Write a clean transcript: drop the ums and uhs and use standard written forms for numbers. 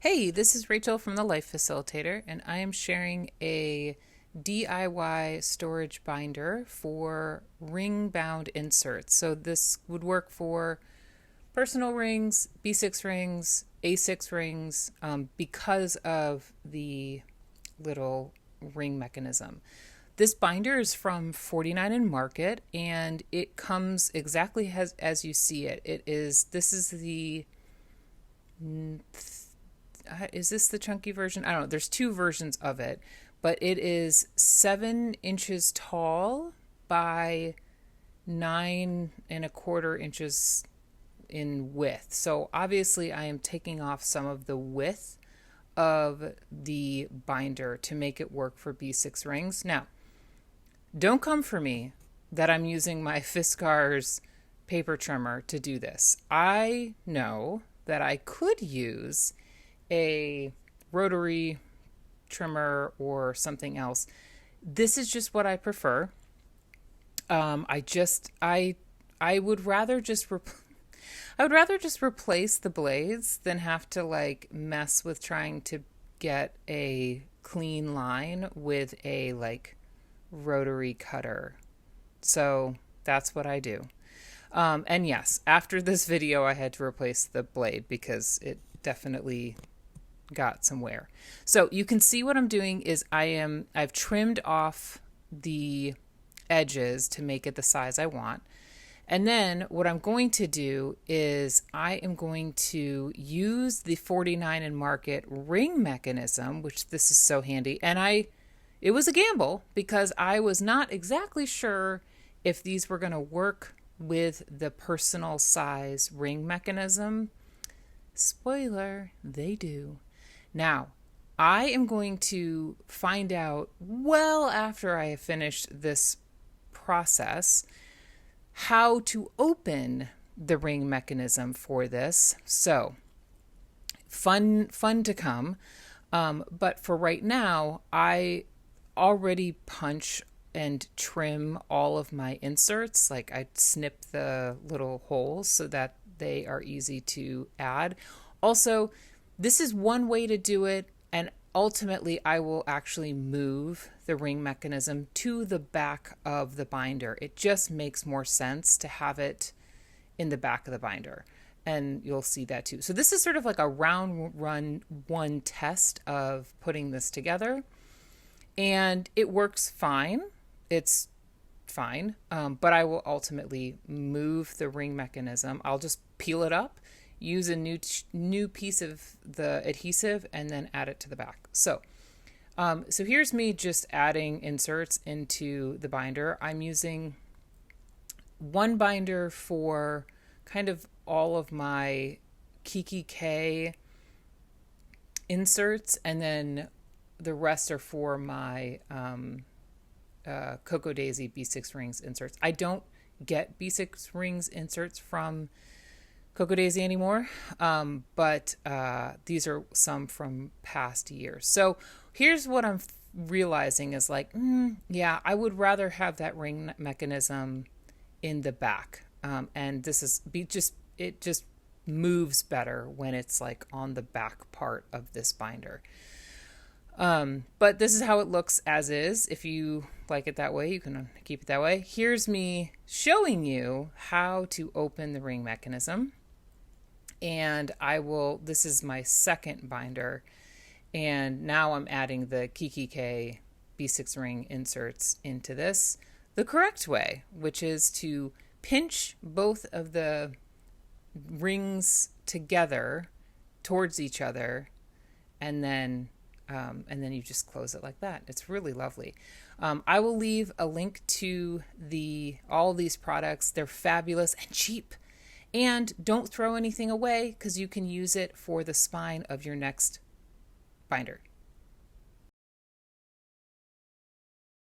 Hey, this is Rachel from the Life Facilitator, and I am sharing a DIY storage binder for ring bound inserts. So, this would work for personal rings, B6 rings, A6 rings, because of the little ring mechanism. This binder is from 49 and Market, and it comes exactly as you see it. This is the is this the chunky version? I don't know. There's two versions of it, but it is 7 inches tall by 9.25 inches in width. So obviously, I am taking off some of the width of the binder to make it work for B6 rings. Now, don't come for me that I'm using my Fiskars paper trimmer to do this. I know that I could use a rotary trimmer or something else. This is just what I prefer. I would rather just I would rather just replace the blades than have to like mess with trying to get a clean line with a like rotary cutter. So that's what I do. And yes, after this video, I had to replace the blade because it definitely got some wear. So you can see what I'm doing is I've trimmed off the edges to make it the size I want. And then what I'm going to do is I am going to use the 49 and Market ring mechanism, which this is so handy. And it was a gamble because I was not exactly sure if these were going to work with the personal size ring mechanism. Spoiler, they do. Now, I am going to find out well after I have finished this process how to open the ring mechanism for this. So, fun to come. But for right now, I already punch and trim all of my inserts. Like I snip the little holes so that they are easy to add. Also, this is one way to do it, and ultimately I will actually move the ring mechanism to the back of the binder. It just makes more sense to have it in the back of the binder, and you'll see that too. So this is sort of like a round run one test of putting this together, and it works fine. It's fine, but I will ultimately move the ring mechanism. I'll just peel it up, use a new piece of the adhesive, and then add it to the back. So here's me just adding inserts into the binder. I'm using one binder for kind of all of my kikki.K inserts, and then the rest are for my Cocoa Daisy B6 rings inserts. I don't get B6 rings inserts from Cocoa Daisy anymore, but these are some from past years. So here's what I'm realizing is like, yeah, I would rather have that ring mechanism in the back, and it just moves better when it's like on the back part of this binder. But this is how it looks as is. If you like it that way, you can keep it that way. Here's me showing you how to open the ring mechanism. And this is my second binder. And now I'm adding the kikki.K B6 ring inserts into this the correct way, which is to pinch both of the rings together towards each other, and then you just close it like that. It's really lovely. I will leave a link to all these products. They're fabulous and cheap. And don't throw anything away because you can use it for the spine of your next binder.